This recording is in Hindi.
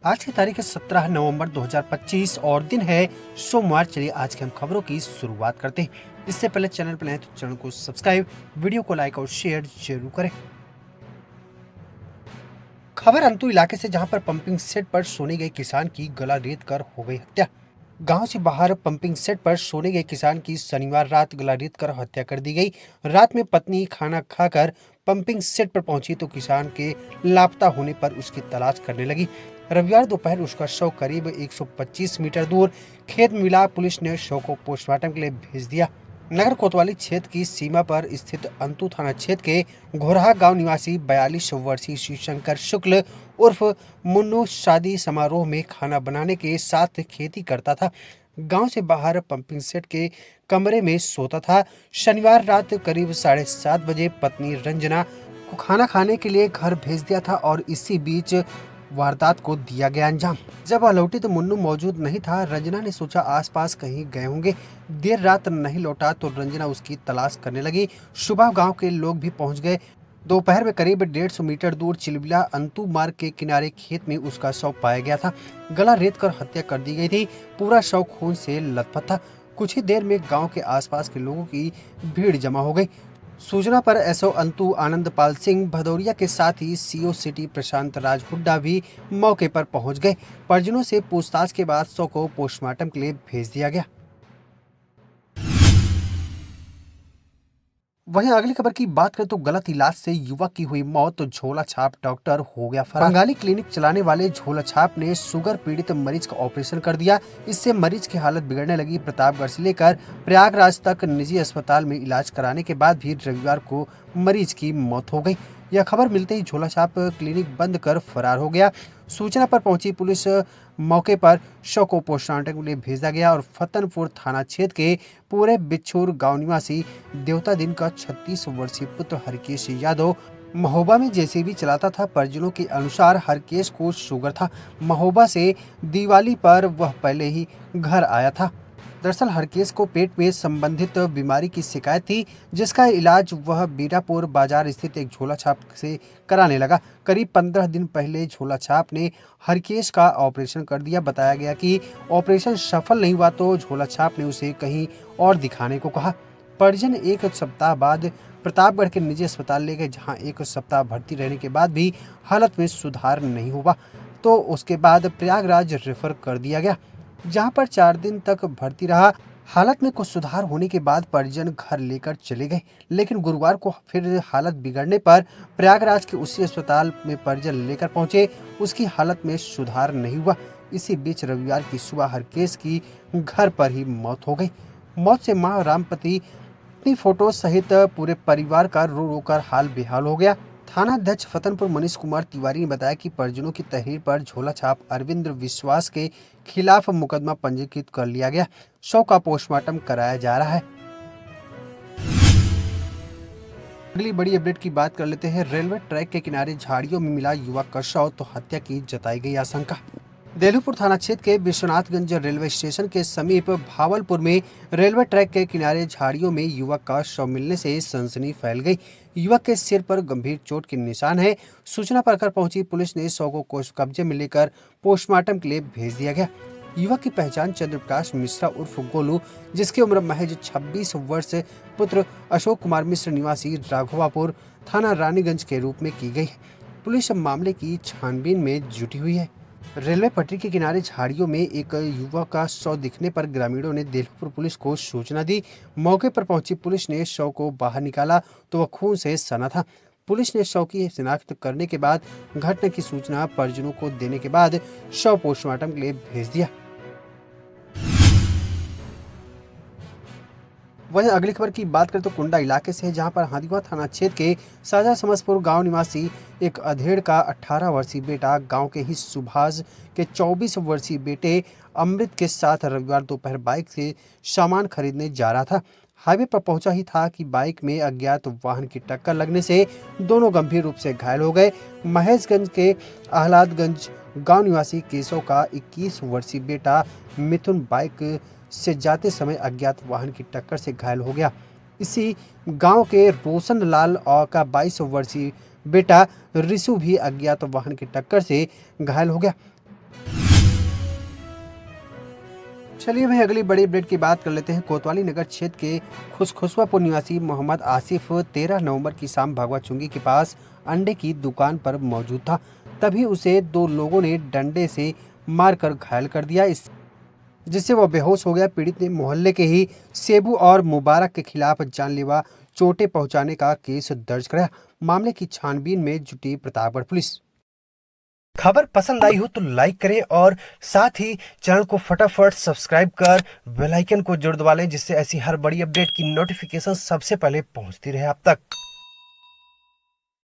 आज की तारीख है 17 नवंबर 2025 और दिन है सोमवार। चलिए आज की हम खबरों की शुरुआत करते हैं। इससे पहले चैनल पर नए तो चैनल को सब्सक्राइब, वीडियो को लाइक और शेयर जरूर करें। खबर अंतु इलाके से, जहां पर पंपिंग सेट पर सोने गए किसान की गला रेत कर हो गई हत्या। गांव से बाहर पंपिंग सेट पर सोने गए किसान की शनिवार रात गला रेत कर हत्या कर दी गई। रात में पत्नी खाना खाकर पंपिंग सेट पर पहुंची तो किसान के लापता होने पर उसकी तलाश करने लगी। रविवार दोपहर उसका शव करीब 125 मीटर दूर खेत में मिला। पुलिस ने शव को पोस्टमार्टम के लिए भेज दिया। नगर कोतवाली क्षेत्र की सीमा पर स्थित अंतु थाना क्षेत्र के घोरहा गांव निवासी 42 वर्षीय शिवशंकर शुक्ल उर्फ मुन्नू शादी समारोह में खाना बनाने के साथ खेती करता था। गांव से बाहर पंपिंग सेट के कमरे में सोता था। शनिवार रात करीब 7:30 बजे पत्नी रंजना को खाना खाने के लिए घर भेज दिया था और इसी बीच वारदात को दिया गया अंजाम। जब वह लौटी तो मुन्नू मौजूद नहीं था। रंजना ने सोचा आसपास कहीं गए होंगे। देर रात नहीं लौटा तो रंजना उसकी तलाश करने लगी। सुबह गांव के लोग भी पहुंच गए। दोपहर में करीब 150 मीटर दूर चिलबिला अंतु मार्ग के किनारे खेत में उसका शव पाया गया था। गला रेत कर हत्या कर दी गई थी। पूरा शव खून से लथपथ था। कुछ ही देर में गांव के आसपास के लोगों की भीड़ जमा हो गई। सूचना पर एसओ अंतु आनंदपाल सिंह भदौरिया के साथ ही सीओ सिटी प्रशांत राज हुड्डा भी मौके पर पहुंच गए। परिजनों से पूछताछ के बाद शव को पोस्टमार्टम के लिए भेज दिया गया। वहीं अगली खबर की बात करें तो गलत इलाज से युवक की हुई मौत तो झोला छाप डॉक्टर हो गया फरार। बंगाली क्लिनिक चलाने वाले झोला छाप ने शुगर पीड़ित मरीज का ऑपरेशन कर दिया। इससे मरीज की हालत बिगड़ने लगी। प्रतापगढ़ से लेकर प्रयागराज तक निजी अस्पताल में इलाज कराने के बाद भी रविवार को मरीज की मौत हो गई। यह खबर मिलते ही झोला छाप क्लिनिक बंद कर फरार हो गया। सूचना पर पहुंची पुलिस मौके पर शव को पोस्टमार्टम के लिए भेजा गया और फतनपुर थाना क्षेत्र के पूरे बिच्छूर गांव निवासी देवता दिन का 36 वर्षीय पुत्र हरकेश यादव महोबा में जेसीबी चलाता था। परिजनों के अनुसार हरकेश को शुगर था। महोबा से दिवाली पर वह पहले ही घर आया था। दरअसल हरकेश को पेट में संबंधित बीमारी की शिकायत थी, जिसका इलाज वह बीरापुर बाजार स्थित एक झोला छाप से कराने लगा। करीब 15 दिन पहले झोला छाप ने हरकेश का ऑपरेशन कर दिया। बताया गया कि ऑपरेशन सफल नहीं हुआ तो झोला छाप ने उसे कहीं और दिखाने को कहा। परिजन एक सप्ताह बाद प्रतापगढ़ के निजी अस्पताल ले गए, जहाँ एक सप्ताह भर्ती रहने के बाद भी हालत में सुधार नहीं हुआ तो उसके बाद प्रयागराज रेफर कर दिया गया, जहां पर 4 दिन तक भर्ती रहा। हालत में कुछ सुधार होने के बाद परिजन घर लेकर चले गए, लेकिन गुरुवार को फिर हालत बिगड़ने पर प्रयागराज के उसी अस्पताल में परिजन लेकर पहुंचे। उसकी हालत में सुधार नहीं हुआ। इसी बीच रविवार की सुबह हरकेश की घर पर ही मौत हो गई। मौत से मां रामपति अपनी फोटो सहित पूरे परिवार का रो रो कर हाल बेहाल हो गया। थाना अध्यक्ष फतनपुर मनीष कुमार तिवारी ने बताया कि परिजनों की तहरीर पर झोला छाप अरविंद विश्वास के खिलाफ मुकदमा पंजीकृत कर लिया गया। शव का पोस्टमार्टम कराया जा रहा है। अगली बड़ी अपडेट की बात कर लेते हैं। रेलवे ट्रैक के किनारे झाड़ियों में मिला युवक का शव तो हत्या की जताई गई आशंका। देलूपुर थाना क्षेत्र के विश्वनाथगंज रेलवे स्टेशन के समीप भावलपुर में रेलवे ट्रैक के किनारे झाड़ियों में युवक का शव मिलने से सनसनी फैल गई। युवक के सिर पर गंभीर चोट के निशान है। सूचना पर घर पहुंची पुलिस ने शव को कब्जे में लेकर पोस्टमार्टम के लिए भेज दिया गया। युवक की पहचान चंद्रप्रकाश मिश्रा उर्फ गोलू, जिसकी उम्र महज 26 वर्ष, पुत्र अशोक कुमार मिश्र निवासी राघवापुर थाना रानीगंज के रूप में की गई है। पुलिस मामले की छानबीन में जुटी हुई है। रेलवे पटरी के किनारे झाड़ियों में एक युवक का शव दिखने पर ग्रामीणों ने देलपुर पुलिस को सूचना दी। मौके पर पहुंची पुलिस ने शव को बाहर निकाला तो वह खून से सना था। पुलिस ने शव की शिनाख्त करने के बाद घटना की सूचना परिजनों को देने के बाद शव पोस्टमार्टम के लिए भेज दिया। वहीं अगली खबर की बात करें तो कुंडा इलाके से, जहां पर हादीवा थाना क्षेत्र के साजा समसपुर गांव निवासी एक अधेड़ का 18 वर्षीय बेटा गांव के ही सुभाष के 24 वर्षीय बेटे अमृत के साथ रविवार दोपहर बाइक से सामान खरीदने जा रहा था। हाईवे पर पहुंचा ही था कि बाइक में अज्ञात वाहन की टक्कर लगने से दोनों गंभीर रूप से घायल हो गए। महेशगंज के आहलादगंज गांव निवासी केशव का 21 वर्षीय बेटा मिथुन बाइक से जाते समय अज्ञात वाहन की टक्कर से घायल हो गया। इसी गांव के रोशन लाल और का 22 वर्षीय बेटा रिशु भी अज्ञात वाहन की टक्कर से घायल हो गया। चलिए भाई अगली बड़ी अपडेट की बात कर लेते हैं। कोतवाली नगर क्षेत्र के खुशखुशवापुर निवासी मोहम्मद आसिफ 13 नवंबर की शाम भगवा चुंगी के पास अंडे की दुकान पर मौजूद था। तभी उसे दो लोगों ने डंडे से मारकर घायल कर दिया, जिससे वह बेहोश हो गया। पीड़ित ने मोहल्ले के ही सेबू और मुबारक के खिलाफ जानलेवा चोटें पहुंचाने का केस दर्ज कराया। मामले की छानबीन में जुटी प्रतापगढ़ पुलिस। खबर पसंद आई हो तो लाइक करें और साथ ही चैनल को फटाफट सब्सक्राइब कर बेल आइकन को जरूर दबा लें, जिससे ऐसी हर बड़ी अपडेट की नोटिफिकेशन सबसे पहले पहुंचती रहे आप तक।